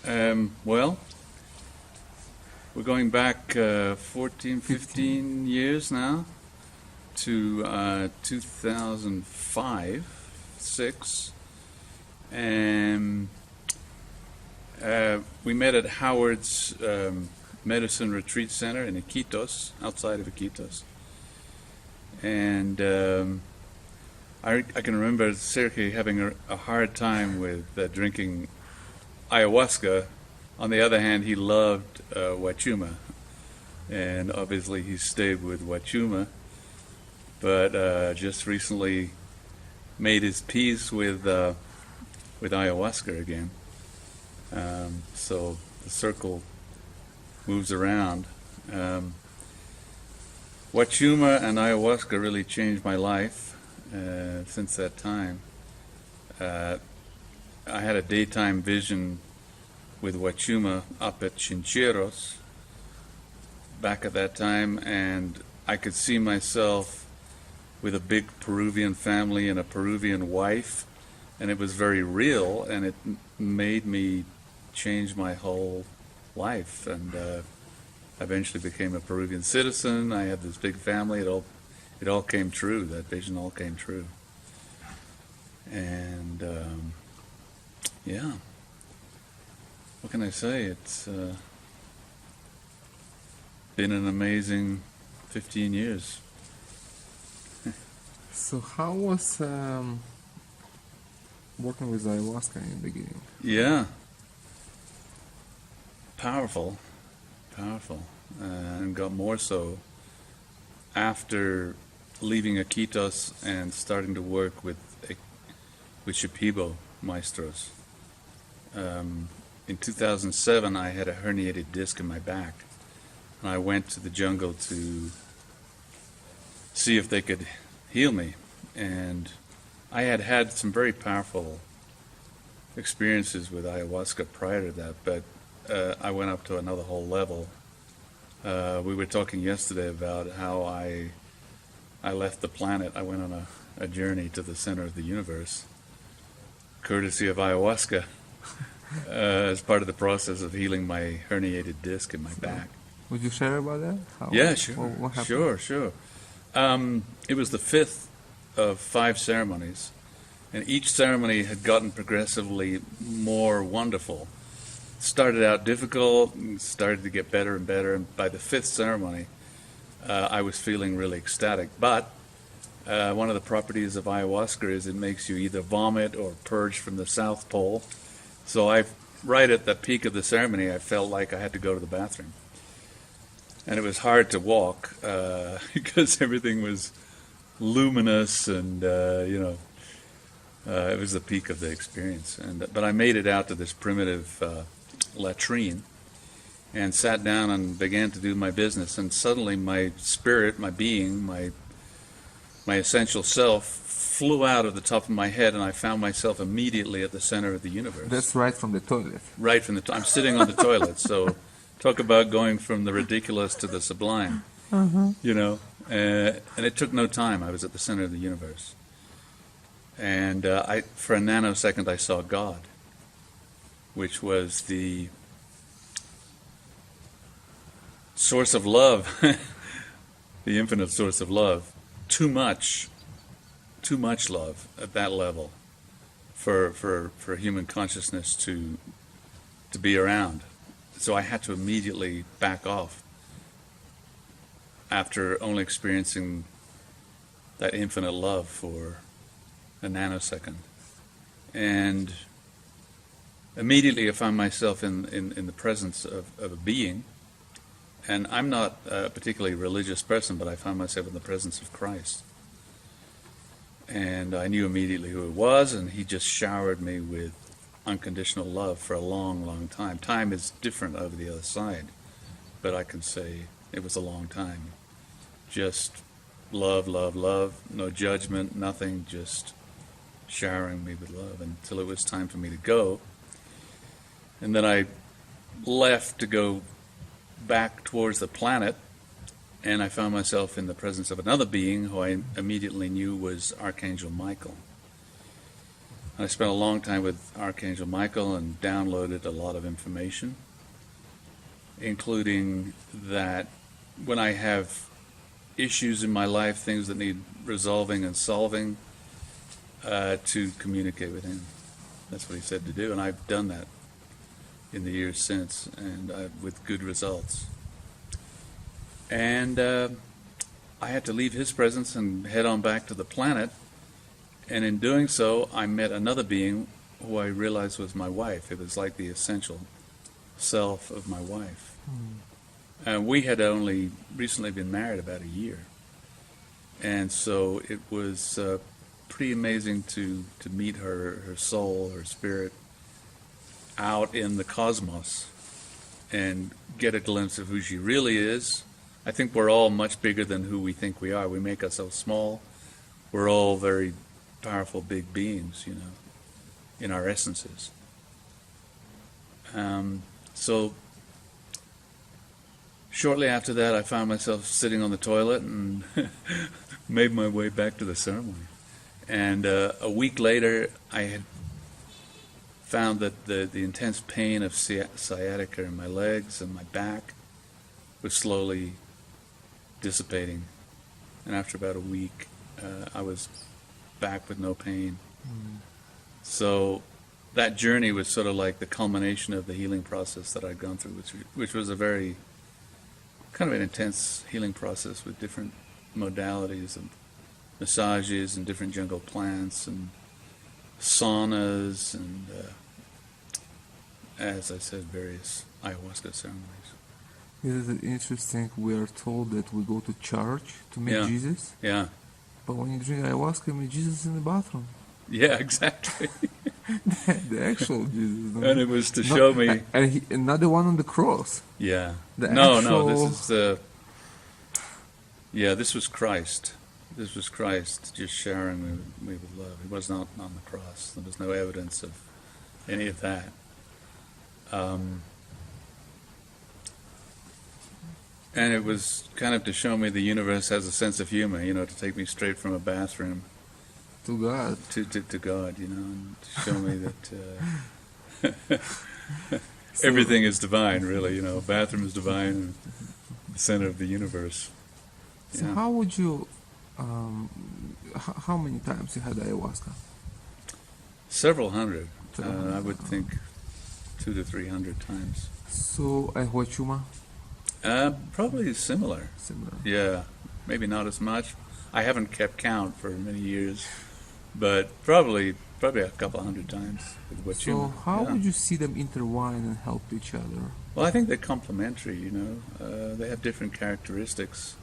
Well, we're going back 14, 15 years now to 2005, 6, and we met at Howard's Medicine Retreat Center in Iquitos, outside of Iquitos. And I can remember Sergey having a hard time with drinking ayahuasca. On the other hand, he loved Huachuma, and obviously he stayed with Huachuma, but just recently made his peace with ayahuasca again. So the circle moves around. Huachuma and ayahuasca really changed my life since that time. I had a daytime vision with Huachuma up at Chincheros back at that time, and I could see myself with a big Peruvian family and a Peruvian wife, and it was very real, and it made me change my whole life, and I eventually became a Peruvian citizen. I had this big family. It all came true. That vision all came true. And yeah, what can I say? It's been an amazing 15 years. So how was working with ayahuasca in the beginning? Yeah, powerful, and got more so after leaving Iquitos and starting to work with Shipibo maestros. In 2007, I had a herniated disc in my back, and I went to the jungle to see if they could heal me. And I had had some very powerful experiences with ayahuasca prior to that, but I went up to another whole level. We were talking yesterday about how I left the planet. I went on a journey to the center of the universe, courtesy of ayahuasca, as part of the process of healing my herniated disc in my back. Would you share about that? Yeah, sure. What happened? Sure. It was the fifth of 5 ceremonies, and each ceremony had gotten progressively more wonderful. Started out difficult, and started to get better and better, and by the 5th ceremony, I was feeling really ecstatic. But one of the properties of ayahuasca is it makes you either vomit or purge from the South Pole. So right at the peak of the ceremony, I felt like I had to go to the bathroom. And it was hard to walk because everything was luminous, and it was the peak of the experience. But I made it out to this primitive latrine and sat down and began to do my business. And suddenly my spirit, my being, my essential self flew out of the top of my head, and I found myself immediately at the center of the universe. That's right from the toilet. Right from I'm sitting on the toilet, so talk about going from the ridiculous to the sublime. And it took no time. I was at the center of the universe. And for a nanosecond, I saw God, which was the source of love, the infinite source of love. Too much love at that level for human consciousness to be around. So I had to immediately back off after only experiencing that infinite love for a nanosecond. And immediately I found myself in the presence of a being. And I'm not a particularly religious person, but I found myself in the presence of Christ. And I knew immediately who it was, and he just showered me with unconditional love for a long, long time. Time is different over the other side, but I can say it was a long time. Just love, no judgment, nothing, just showering me with love until it was time for me to go. And then I left to go back towards the planet, and I found myself in the presence of another being who I immediately knew was Archangel Michael. I spent a long time with Archangel Michael and downloaded a lot of information, including that when I have issues in my life, things that need resolving and solving, to communicate with him. That's what he said to do, and I've done that in the years since, and with good results. And I had to leave his presence and head on back to the planet, and in doing so, I met another being who I realized was my wife. It was like the essential self of my wife. And we had only recently been married about a year. And so it was pretty amazing to meet her soul, her spirit, out in the cosmos and get a glimpse of who she really is. I think we're all much bigger than who we think we are. We make ourselves small. We're all very powerful, big beings, you know, in our essences. So shortly after that, I found myself sitting on the toilet and made my way back to the ceremony. And a week later, I had found that the intense pain of sciatica in my legs and my back was slowly dissipating. And after about a week, I was back with no pain. So that journey was sort of like the culmination of the healing process that I'd gone through, which was a very kind of an intense healing process with different modalities of massages and different jungle plants and saunas and, as I said, various ayahuasca ceremonies. Isn't it interesting? We are told that we go to church to meet Jesus, Yeah, but when you drink ayahuasca, you meet Jesus in the bathroom. yeah, exactly. The actual Jesus. No? And it was to show me. And not the one on the cross. Yeah. The No, actual- this is this was Christ. This was Christ just showering me with love. He was not on the cross. There was no evidence of any of that. And it was kind of to show me the universe has a sense of humor, you know, to take me straight from a bathroom To God. to God, you know, and to show me that everything is divine, really, you know. Bathroom is divine and the center of the universe. So Yeah. how would you, how many times you had ayahuasca? Several hundred. Several hundred. I would think 200 to 300 times. So Huachuma, Probably similar. similar. Yeah, maybe not as much. I haven't kept count for many years, but probably a couple hundred times with what So you. how Yeah. would you see them intertwine and help each other? Well, I think they're complementary. You know, they have different characteristics.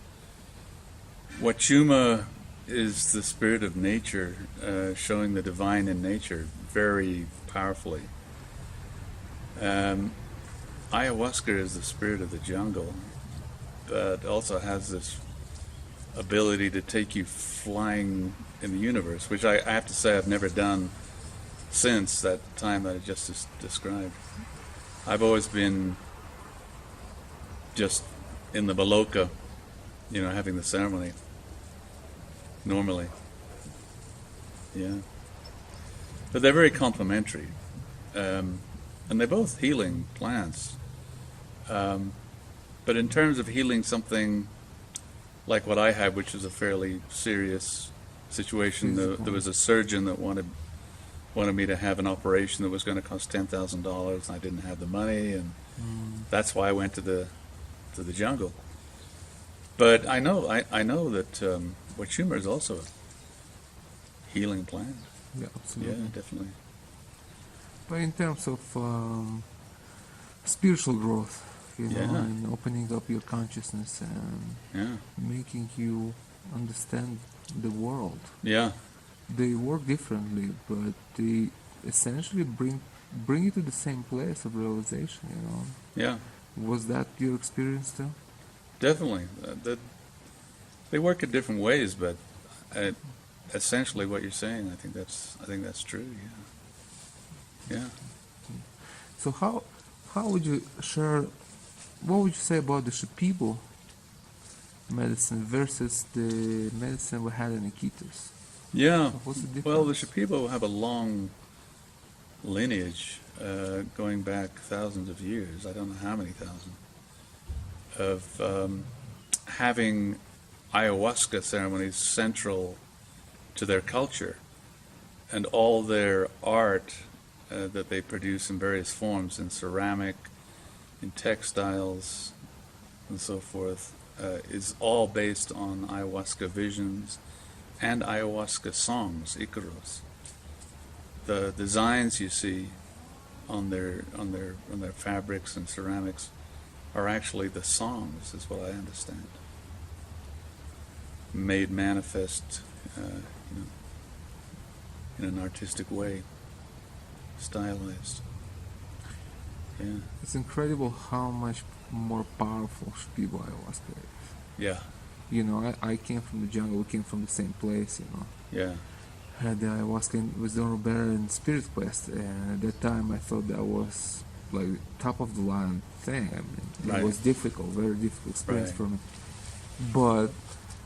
Huachuma is the spirit of nature, showing the divine in nature very powerfully. Ayahuasca is the spirit of the jungle, but also has this ability to take you flying in the universe, which I have to say I've never done since that time that I just described. I've always been just in the Baloka, you know, having the ceremony normally. Yeah. But they're very complementary. And they're both healing plants. But in terms of healing something like what I had, which was a fairly serious situation, there was a surgeon that wanted me to have an operation that was going to cost $10,000, and I didn't have the money, and that's why I went to the jungle. But I know that Huachuma is also a healing plant. Yeah, absolutely. Yeah, definitely. But in terms of spiritual growth, you know, Yeah. and opening up your consciousness and Yeah, making you understand the world, yeah, they work differently, but they essentially bring you to the same place of realization. You know, yeah. was that your experience too? Definitely. They work in different ways, but essentially what you're saying, I think that's true. Yeah. Yeah. So how would you share? What would you say about the Shipibo medicine versus the medicine we had in Iquitos? Yeah. What's the difference? Well, the Shipibo have a long lineage going back thousands of years, I don't know how many thousand, of having ayahuasca ceremonies central to their culture, and all their art that they produce in various forms, in ceramic, in textiles, and so forth, is all based on ayahuasca visions and ayahuasca songs, Iquitos. The designs you see on their fabrics and ceramics are actually the songs, is what I understand, made manifest, in an artistic way, stylized. Yeah. It's incredible how much more powerful Shipibo ayahuasca is. Yeah. You know, I came from the jungle, we came from the same place, you know. Yeah. Had the ayahuasca with Don Robert in Spirit Quest, and at that time I thought that was like top of the line thing. I mean, Right. it was difficult, very difficult experience Right. for me. But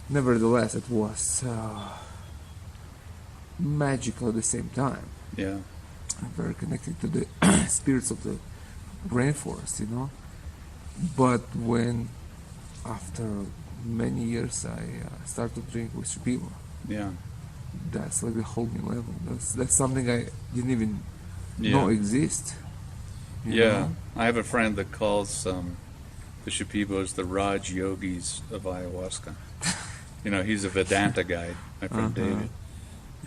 nevertheless, it was magical at the same time. Yeah. I'm very connected to the spirits of the rainforest, you know. But when, after many years, I started to drink with Shipibo, Yeah. that's like a whole new level. That's something I didn't even Yeah. know exist. you Yeah. know? I have a friend that calls the Shipibos the Raj Yogis of ayahuasca. He's a Vedanta guy, my friend Uh-huh. David,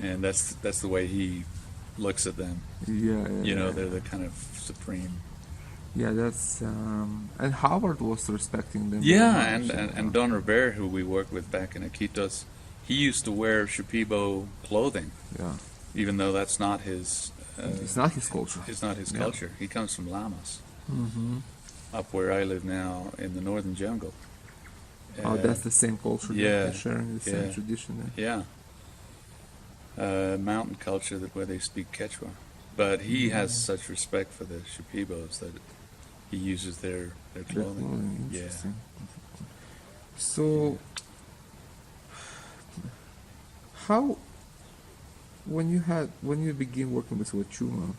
and that's the way he looks at them. Yeah. They're the kind of supreme. Yeah, that's and Howard was respecting them. very Yeah, much, and Don Robert, who we worked with back in Iquitos, he used to wear Shipibo clothing, yeah, even though that's not his. it's not his culture. It's not his Yeah. culture. He comes from Lamas, Mm-hmm. up where I live now in the northern jungle. Oh, that's the same culture. yeah, They're sharing the same yeah. tradition. There. Yeah. Mountain culture where they speak Quechua. But he has such respect for the Shipibos that he uses their clothing. Definitely Yeah. interesting. So, how when you begin working with Huachuma,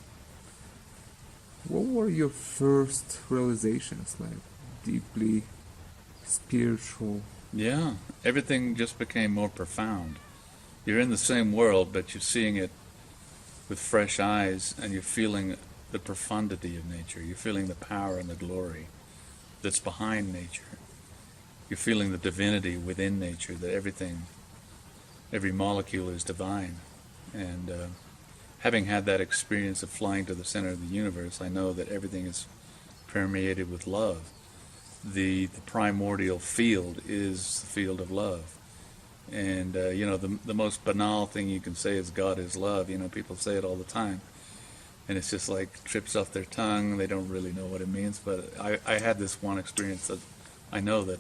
what were your first realizations, like deeply spiritual? Yeah, everything just became more profound. You're in the same world, but you're seeing it with fresh eyes, and you're feeling the profundity of nature. You're feeling the power and the glory that's behind nature. You're feeling the divinity within nature, that every molecule is divine. And having had that experience of flying to the center of the universe, I know that everything is permeated with love. The primordial field is the field of love. And, the most banal thing you can say is God is love. People say it all the time. And it's just like trips off their tongue. They don't really know what it means. But I had this one experience that I know that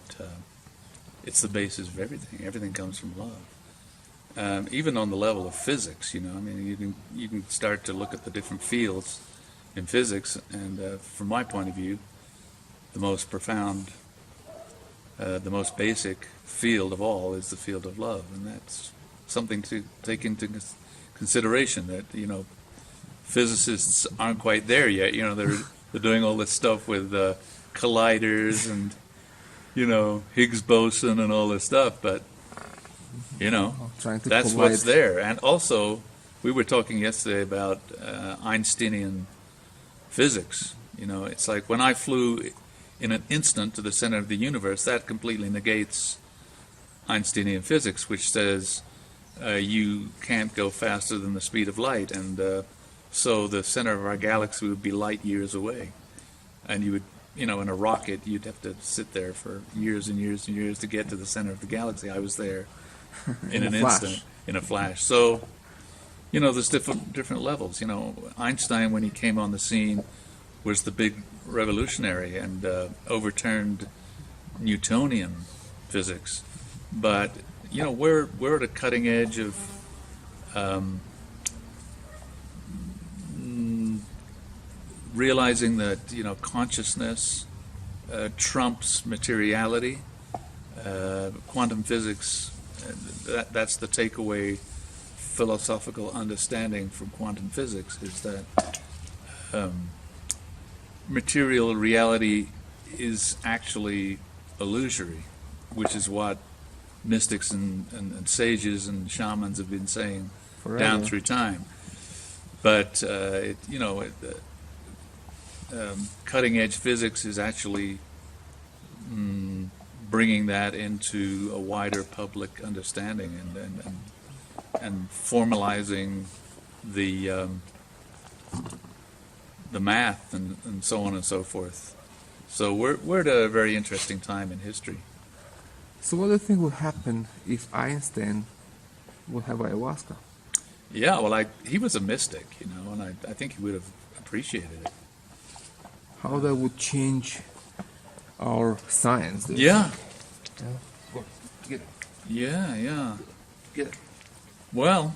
it's the basis of everything. Everything comes from love. Even on the level of physics, you can start to look at the different fields in physics. And from my point of view, the most profound, the most basic field of all is the field of love, and that's something to take into consideration. That physicists aren't quite there yet. They're doing all this stuff with colliders and Higgs boson and all this stuff, but Trying to that's collide. what's there. And also, we were talking yesterday about Einsteinian physics. It's like when I flew in an instant to the center of the universe, that completely negates Einsteinian physics, which says you can't go faster than the speed of light, and so the center of our galaxy would be light years away. And you would, in a rocket, you'd have to sit there for years and years and years to get to the center of the galaxy. I was there in an instant, in a flash. So, there's different levels. Einstein, when he came on the scene, was the big revolutionary and overturned Newtonian physics. But we're at a cutting edge of realizing that consciousness trumps materiality. Quantum physics, that's the takeaway philosophical understanding from quantum physics, is that material reality is actually illusory, which is what mystics and sages and shamans have been saying Forever. down through time. But cutting edge physics is actually bringing that into a wider public understanding and formalizing the math and so on and so forth. So we're at a very interesting time in history. So what do you think would happen if Einstein would have ayahuasca? Yeah, well, he was a mystic, and I think he would have appreciated it. How that would change our science? Yeah. Go, get it. Yeah. Get it. Well,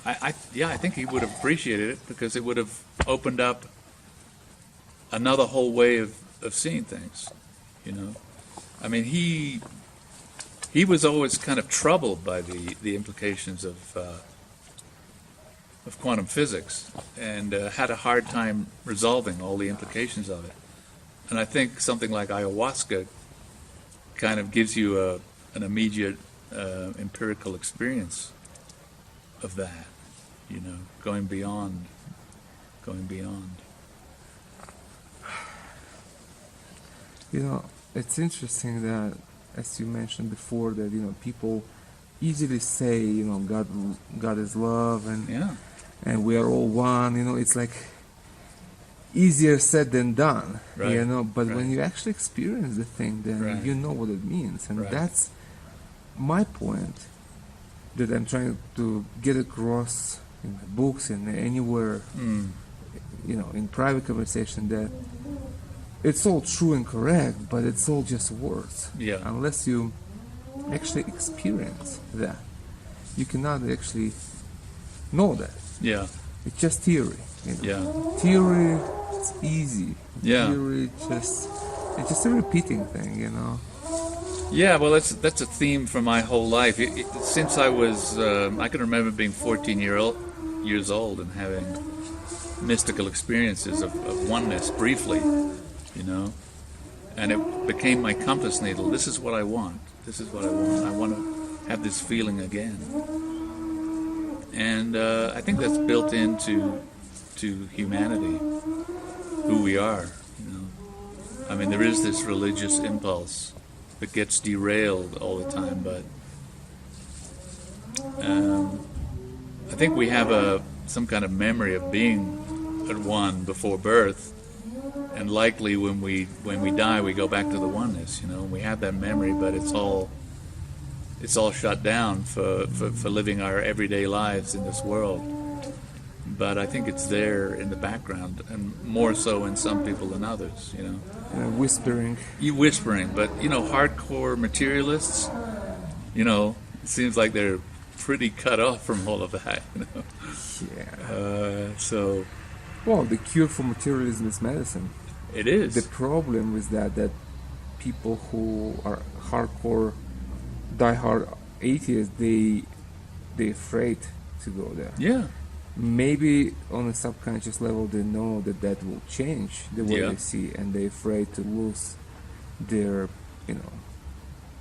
I think he would have appreciated it because it would have opened up another whole way of seeing things, I mean, he was always kind of troubled by the implications of quantum physics and had a hard time resolving all the implications of it. And I think something like ayahuasca kind of gives you an immediate empirical experience of that, going beyond. It's interesting that, as you mentioned before, that people easily say, God is love, and we are all one. It's like easier said than done. Right. But Right. when you actually experience the thing, then Right. you know what it means, and Right. that's my point that I'm trying to get across in my books and anywhere, in private conversation, that it's all true and correct, but it's all just words. Yeah. Unless you actually experience that, you cannot actually know that. Yeah. It's just theory. Yeah. Theory, it's easy. Yeah. Theory, it's just a repeating thing. Yeah, well, that's a theme for my whole life. Since I was, I can remember being 14 years old and having mystical experiences of oneness briefly, and it became my compass needle. This is what I want. This is what I want. I want to have this feeling again. And I think that's built into humanity, who we are. I mean, there is this religious impulse that gets derailed all the time, but I think we have some kind of memory of being at one before birth, and likely when we die, we go back to the oneness. We have that memory, but it's all shut down for living our everyday lives in this world. But I think it's there in the background, and more so in some people than others. Whispering. Whispering, but hardcore materialists, it seems like they're pretty cut off from all of that. Yeah. So. Well, the cure for materialism is medicine. It is. The problem is that people who are hardcore, diehard atheists, they're afraid to go there. Yeah. Maybe on a subconscious level they know that will change the way they see, and they're afraid to lose their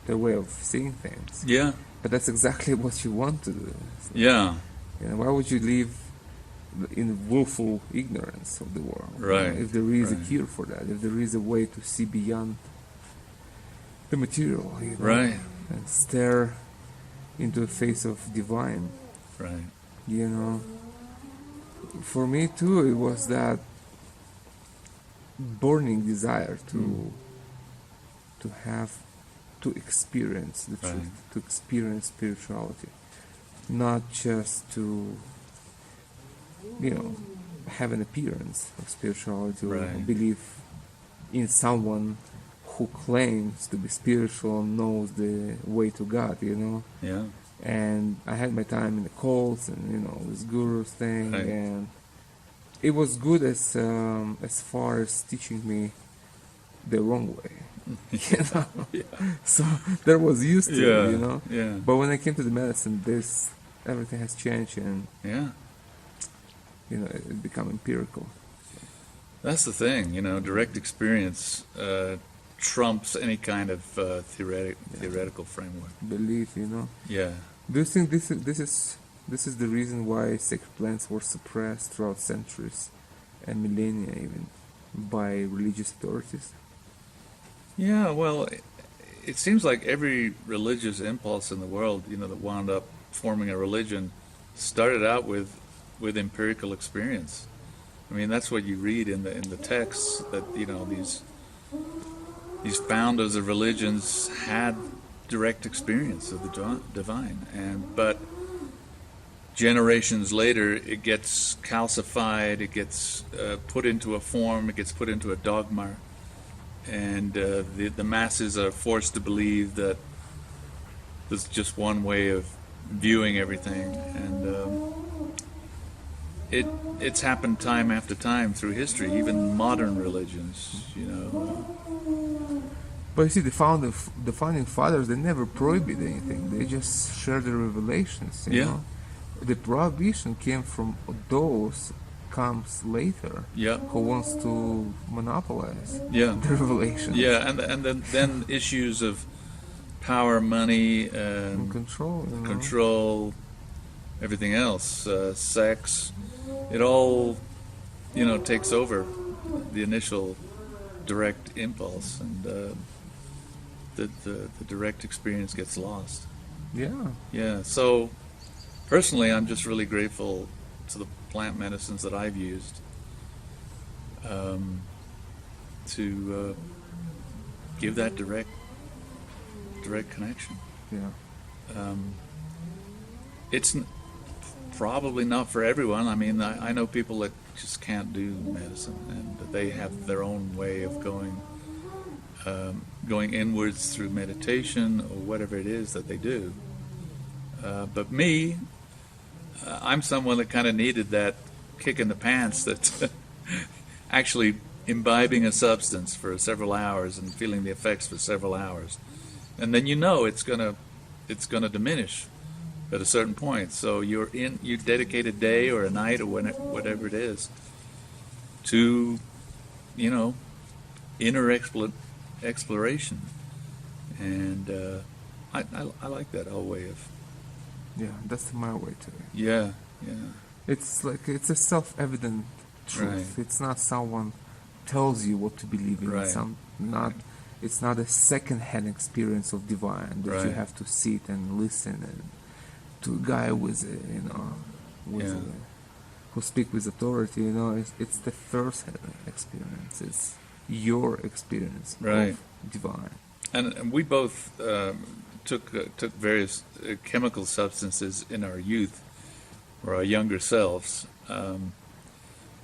way of seeing things. Yeah. But that's exactly what you want to do. So, yeah. Why would you live in willful ignorance of the world? Right. If there is a Right. cure for that, if there is a way to see beyond the material, Right. and stare into the face of divine. Right. For me too, it was that burning desire to experience the Right. truth, to experience spirituality, not just to have an appearance of spirituality or Right. believe in someone who claims to be spiritual and knows the way to God. Yeah. And I had my time in the cults and this gurus thing, Right. and it was good as far as teaching me the wrong way. Yeah. So there was used to Yeah. it, Yeah. But when I came to the medicine, everything has changed, and Yeah. it became empirical. That's the thing, direct experience trumps any kind of theoretical framework. Belief, Yeah. Do you think this is the reason why sacred plants were suppressed throughout centuries and millennia even by religious authorities? Yeah, well, it seems like every religious impulse in the world, that wound up forming a religion, started out with empirical experience. I mean, that's what you read in the texts, that these founders of religions had direct experience of the divine, but generations later it gets calcified, it gets put into a form, it gets put into a dogma, and the masses are forced to believe that there's just one way of viewing everything, and it's happened time after time through history, even modern religions, But you see, the founding fathers, they never prohibited anything. They just shared their revelations. You know? The prohibition came from those comes later. Yeah. Who wants to monopolize the revelations? Yeah, and then issues of power, money, And control, everything else, sex. It all, takes over the initial direct impulse, and the direct experience gets lost. Yeah. Yeah. So personally, I'm just really grateful to the plant medicines that I've used to give that direct connection. Yeah. It's probably not for everyone. I mean, I know people that just can't do medicine, and they have their own way of going inwards through meditation or whatever it is that they do. But me, I'm someone that kind of needed that kick in the pants, that actually imbibing a substance for several hours and feeling the effects for several hours, and then it's gonna diminish at a certain point. So you dedicate a day or a night or whatever it is to inner exploration, and I like that whole way of. Yeah, that's my way too. Yeah. It's like it's a self-evident truth. Right. It's not someone tells you what to believe in. Right. It's not a second-hand experience of divine that you Right. have to sit and listen and to a guy with who speak with authority. It's the first-hand experience. It's your experience Right. of divine. And we both took various chemical substances in our youth, or our younger selves.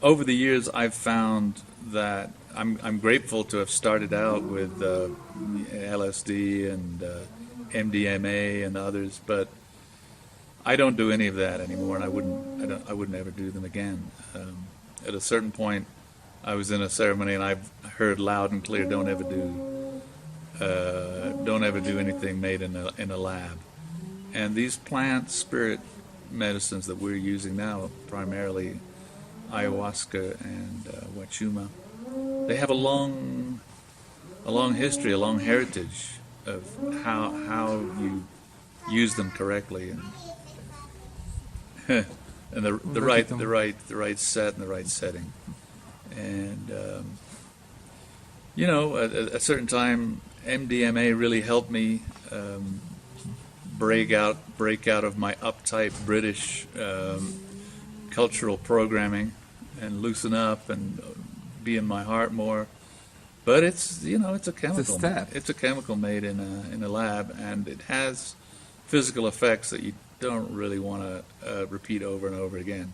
Over the years, I've found that I'm grateful to have started out with LSD and MDMA and others, but I don't do any of that anymore, and I wouldn't ever do them again. At a certain point, I was in a ceremony, and I've heard loud and clear, don't ever do anything made in a lab. And these plant spirit medicines that we're using now, primarily ayahuasca and Huachuma, they have a long history, a long heritage of how you use them correctly, and the right set and the right setting. And at a certain time, MDMA really helped me break out of my uptight British cultural programming and loosen up and be in my heart more. But it's a chemical. It's a step. It's a chemical made in a lab, and it has physical effects that you don't really want to repeat over and over again.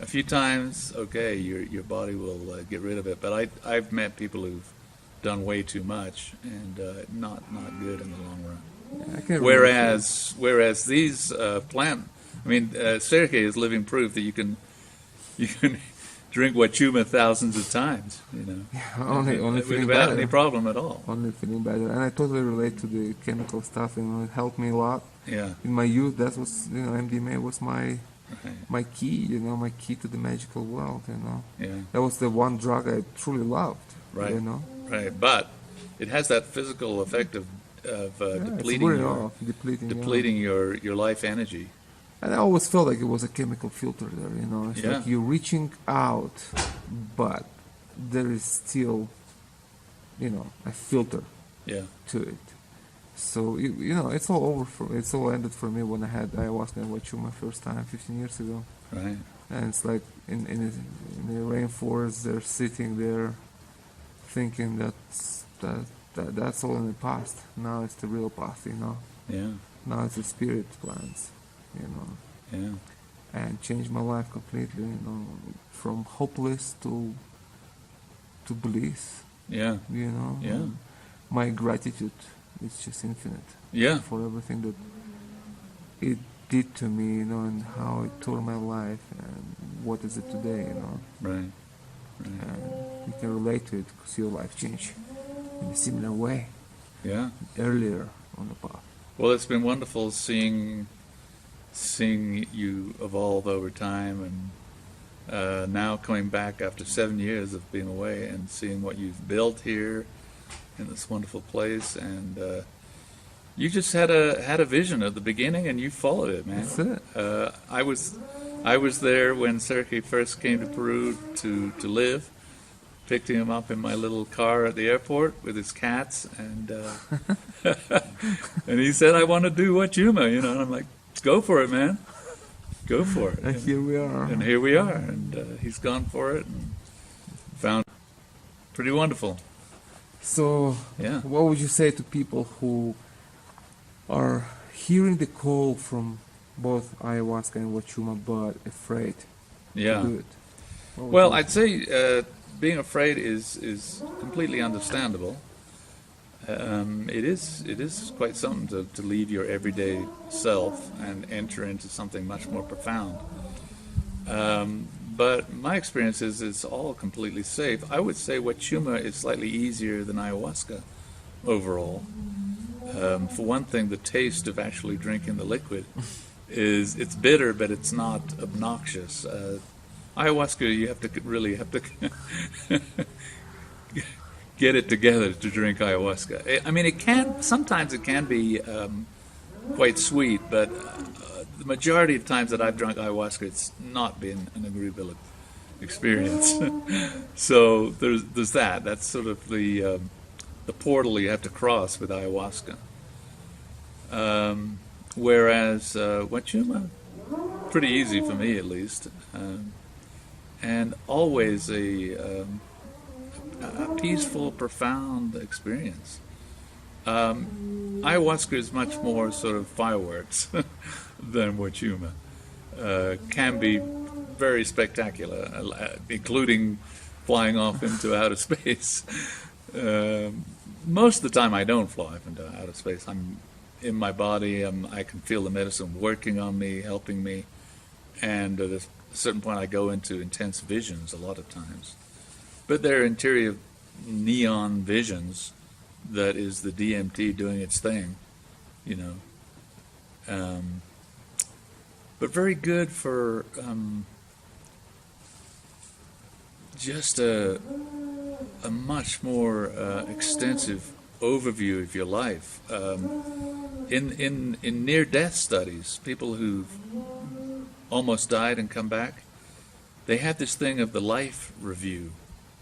A few times, okay, your body will get rid of it. But I've met people who've done way too much, and not good in the long run. Yeah, Whereas these plant, Sergei is living proof that you can drink Huachuma thousands of times, only feeling without better. any problem at all. Only feeling better, and I totally relate to the chemical stuff. It helped me a lot. Yeah. In my youth, that was MDMA was my Right. my key, my key to the magical world, Yeah. That was the one drug I truly loved, Right. Right. But it has that physical effect of Yeah, it's depleting very your off, depleting, depleting your life energy. And I always felt like it was a chemical filter there, It's Yeah. like you're reaching out, but there is still, a filter Yeah. to it. So, it's all over it's all ended for me when I had ayahuasca and Huachuma first time 15 years ago. Right. And it's like in the rainforest, they're sitting there thinking that's all in the past. Now it's the real past, Yeah. Now it's the spirit plans, Yeah. and changed my life completely, from hopeless to bliss, Yeah. Yeah. My gratitude is just infinite Yeah. for everything that it did to me, and how it tore my life, and what is it today, Right. Right. and you can relate to it because your life changed in a similar way Yeah. earlier on the path. Well, it's been wonderful seeing you evolve over time, and now coming back after 7 years of being away and seeing what you've built here in this wonderful place, and you just had a vision at the beginning, and you followed it, man. That's it. I was there when Sergey first came to Peru to live. Picked him up in my little car at the airport with his cats, and and he said, "I want to do Huachuma," and I'm like, "Go for it, man. Go for it." And here we are. And here we are, and he's gone for it and found it pretty wonderful. So, Yeah. what would you say to people who are hearing the call from both ayahuasca and Huachuma, but afraid Yeah. to do it? What would Well, you I'd say being afraid is completely understandable. It is quite something to leave your everyday self and enter into something much more profound. But my experience is it's all completely safe. I would say Huachuma is slightly easier than ayahuasca overall. For one thing, the taste of actually drinking the liquid it's bitter, but it's not obnoxious. Ayahuasca, you really have to get it together to drink ayahuasca. I mean, sometimes it can be quite sweet, but the majority of times that I've drunk ayahuasca, it's not been an agreeable experience. So there's that. That's sort of the portal you have to cross with ayahuasca. Whereas Huachuma, pretty easy for me at least. And always a peaceful, profound experience. Ayahuasca is much more sort of fireworks than Huachuma. Can be very spectacular, including flying off into outer space. Most of the time I don't fly off into outer space. I'm in my body. I can feel the medicine working on me, helping me. And at a certain point I go into intense visions a lot of times. But they're interior neon visions that is the DMT doing its thing, But very good for just a much more extensive overview of your life. In near-death studies, people who've almost died and come back, they have this thing of the life review,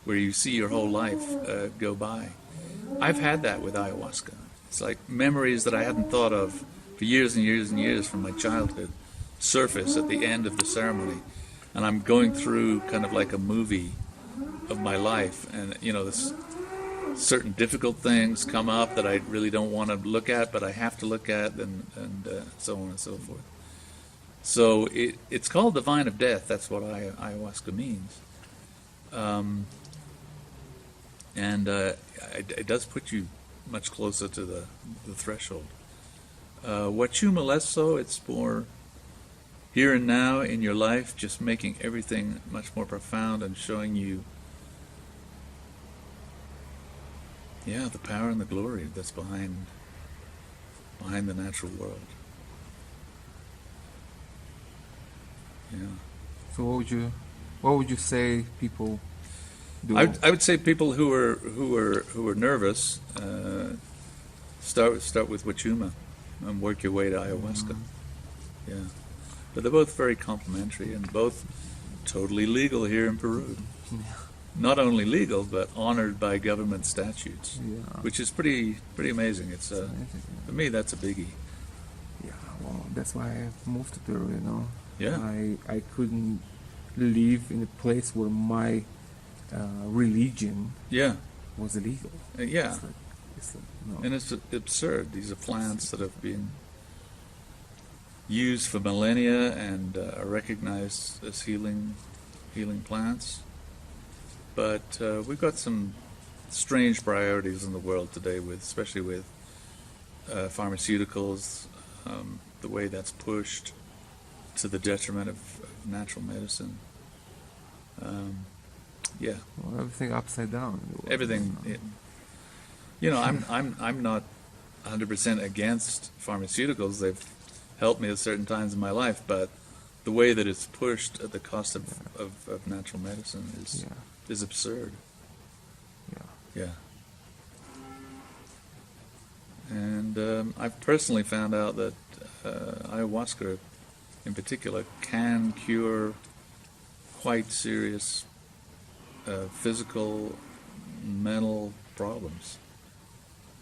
where you see your whole life go by. I've had that with ayahuasca. It's like memories that I hadn't thought of for years and years and years from my childhood surface at the end of the ceremony. And I'm going through kind of like a movie of my life. And, this certain difficult things come up that I really don't want to look at, but I have to look at, and so on and so forth. So it's called the Vine of Death. That's what ayahuasca means. And it does put you much closer to the threshold. Huachuma less so. It's more here and now in your life, just making everything much more profound and showing you, the power and the glory that's behind the natural world. So what would you say people do? I would say people who are nervous, start with Huachuma and work your way to ayahuasca. Yeah, but they're both very complementary and both totally legal here in Peru. Not only legal, but honored by government statutes, which is pretty amazing. It's amazing, for me, that's a biggie. Yeah, well, that's why I moved to Peru. You know. Yeah. I couldn't live in a place where my religion Yeah, was illegal. yeah, It's like, no. and it's absurd. These are plants that have been used for millennia and are recognized as healing plants. But we've got some strange priorities in the world today, especially with pharmaceuticals, the way that's pushed to the detriment of natural medicine. Yeah, Well, everything upside down. In the world, everything. you know. I'm not 100% against pharmaceuticals. They've helped me at certain times in my life, but the way that it's pushed at the cost of natural medicine is absurd. Yeah. Yeah. And I've personally found out that ayahuasca, in particular, can cure quite serious physical, mental problems.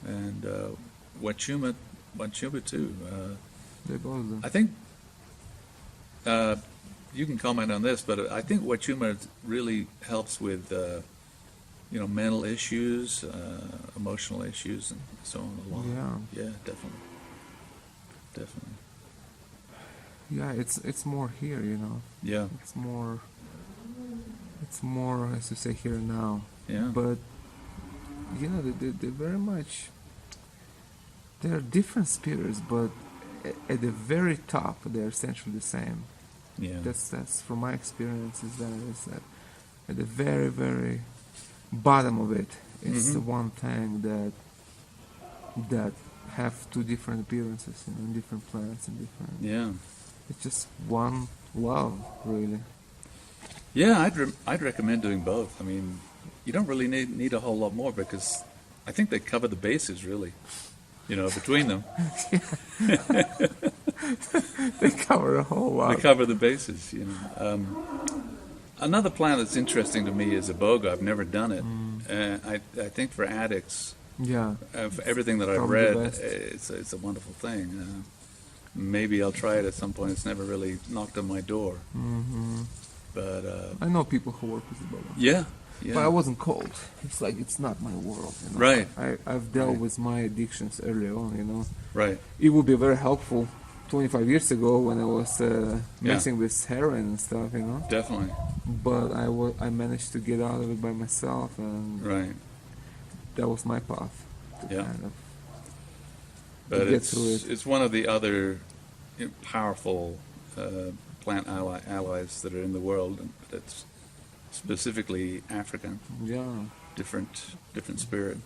And Huachuma too. They both do. I think you can comment on this, but I think Huachuma really helps with mental issues, emotional issues, and so on. A lot. Yeah, definitely. Yeah, it's more here, you know. Yeah. It's more, as you say, here and now. Yeah. But they're very much. They are different spirits, but at the very top, they're essentially the same. Yeah. That's from my experience. Is that at the very, very bottom of it, it's the one thing that have two different appearances, in different plants and different. Yeah. It's just one love, really. Yeah, I'd recommend doing both. I mean, you don't really need a whole lot more because I think they cover the bases really, between them. They cover a whole lot. They cover the bases, Another plant that's interesting to me is iboga. I've never done it. I think for addicts, for everything that I've read, it's a wonderful thing. Maybe I'll try it at some point. It's never really knocked on my door. Mm-hmm. But I know people who work with iboga. Yeah. But I wasn't cold. It's like it's not my world. Right. I've dealt with my addictions early on. Right. It would be very helpful 25 years ago when I was messing with heroin and stuff. Definitely. But I managed to get out of it by myself, and that was my path. But get through it. It's one of the other powerful plant allies that are in the world, and that's specifically African. Yeah. Different spirit.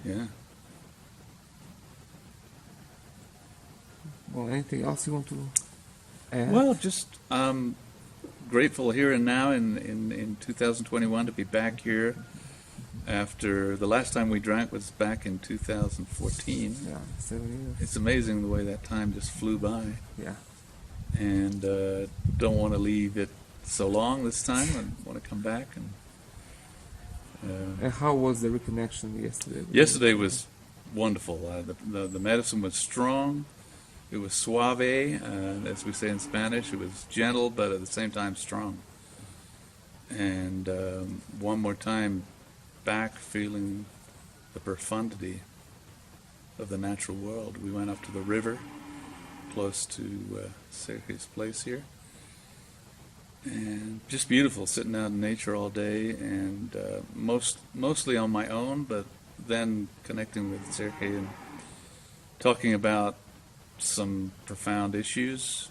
Yeah. Well, anything else you want to add? Well, just grateful here and now in 2021 to be back here after the last time we drank was back in 2014. Yeah, 7 years. It's amazing the way that time just flew by. Yeah. And don't want to leave it so long this time. I want to come back. And how was the reconnection yesterday? Yesterday was wonderful. The medicine was strong. It was suave, as we say in Spanish. It was gentle, but at the same time strong. And one more time, back feeling the profundity of the natural world. We went up to the river, close to Sergio's place here. And just beautiful, sitting out in nature all day, and mostly on my own, but then connecting with Sergio and talking about some profound issues,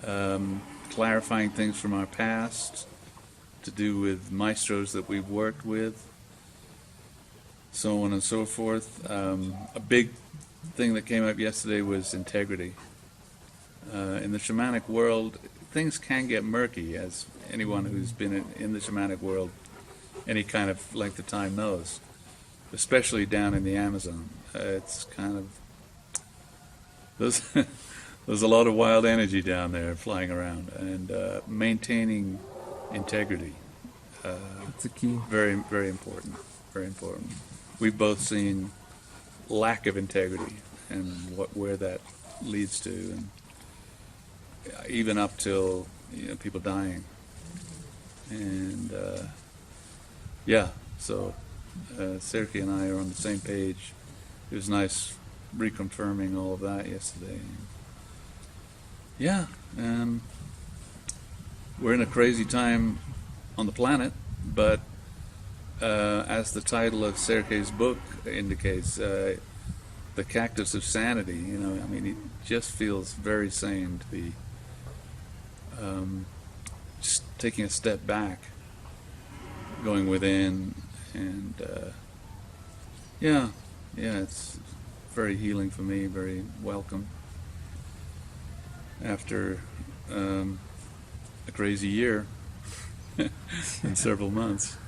clarifying things from our past, to do with maestros that we've worked with, so on and so forth. A big thing that came up yesterday was integrity. In the shamanic world, things can get murky, as anyone who's been in the shamanic world any kind of length of time knows, especially down in the Amazon. It's kind of there's a lot of wild energy down there flying around, and maintaining integrity. It's a key. Very, very important. Very important. We've both seen lack of integrity and where that leads to, and even up till people dying. And so Sergey and I are on the same page. It was nice reconfirming all of that yesterday. Yeah, we're in a crazy time on the planet, but as the title of Sergey's book indicates, the cactus of sanity, it just feels very sane to be just taking a step back, going within, and it's very healing for me, very welcome after a crazy year in several months.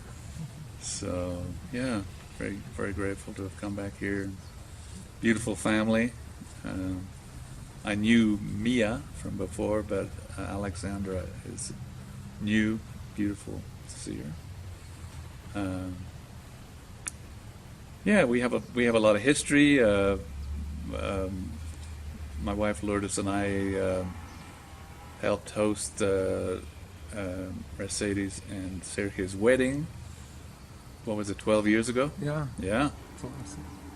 So yeah, very, very grateful to have come back here. Beautiful family. I knew Mia from before, but Alexandra is new, beautiful to see her. We have a lot of history. My wife Lourdes and I helped host Mercedes and Sergey's wedding. What was it, 12 years ago? Yeah. Yeah.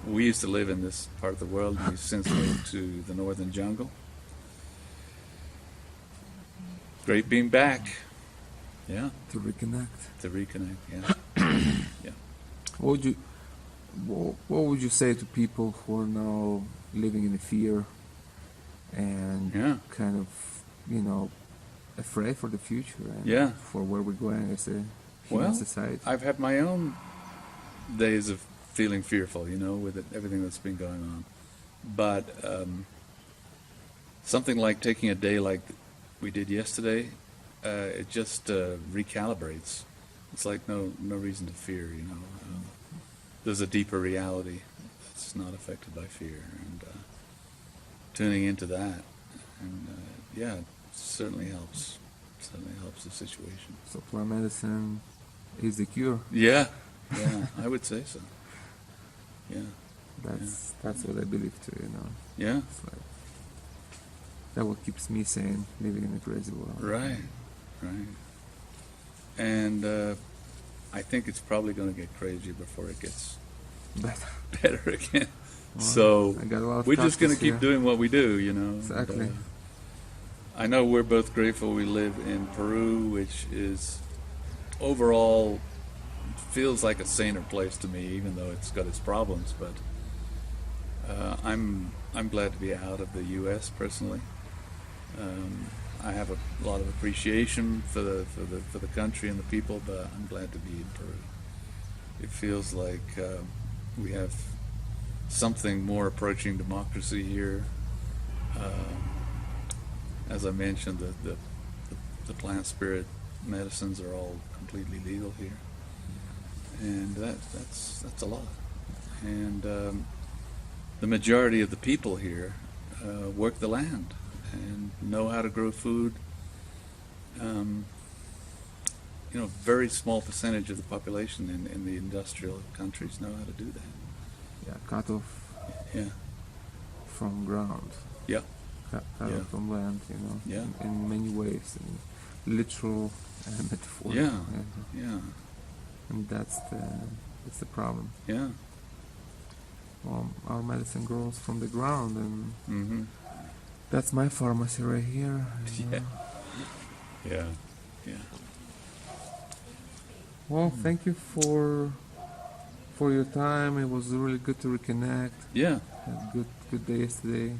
We used to live in this part of the world. We've since moved to the northern jungle. Great being back. Yeah. To reconnect. Yeah. Yeah. What would you say to people who are now living in fear and kind of, afraid for the future and for where we're going as a human society? I've had my own days of feeling fearful, with everything that's been going on. But something like taking a day like we did yesterday, it just recalibrates. It's like no reason to fear, there's a deeper reality that's not affected by fear, and tuning into that, and it certainly helps. Certainly helps the situation. So plant medicine is the cure. Yeah, I would say so. Yeah. That's what I believe too, Yeah. It's like, that what keeps me sane, living in a crazy world. Right. And I think it's probably going to get crazier before it gets better again. Well, so I got a lot of we're just going to keep here. doing what we do, Exactly. And, I know we're both grateful we live in Peru, which is overall feels like a saner place to me, even though it's got its problems. But I'm glad to be out of the U.S. personally. I have a lot of appreciation for the country and the people, but I'm glad to be in Peru. It feels like we have something more approaching democracy here. As I mentioned, the plant spirit medicines are all completely legal here, and that's a lot. And the majority of the people here work the land and know how to grow food. Very small percentage of the population in the industrial countries know how to do that. Yeah, cut off. Yeah. From ground. Yeah. Cut off from land, Yeah. in many ways, in literal and metaphorical. Yeah. And that's the problem. Yeah. Well, our medicine grows from the ground, and Mm-hmm. that's my pharmacy right here. Yeah. Well, thank you for your time. It was really good to reconnect. Yeah. Had a good day yesterday,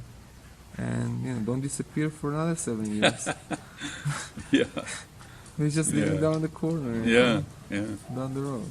and don't disappear for another 7 years. Yeah. We're just living down the corner. Yeah. Down the road.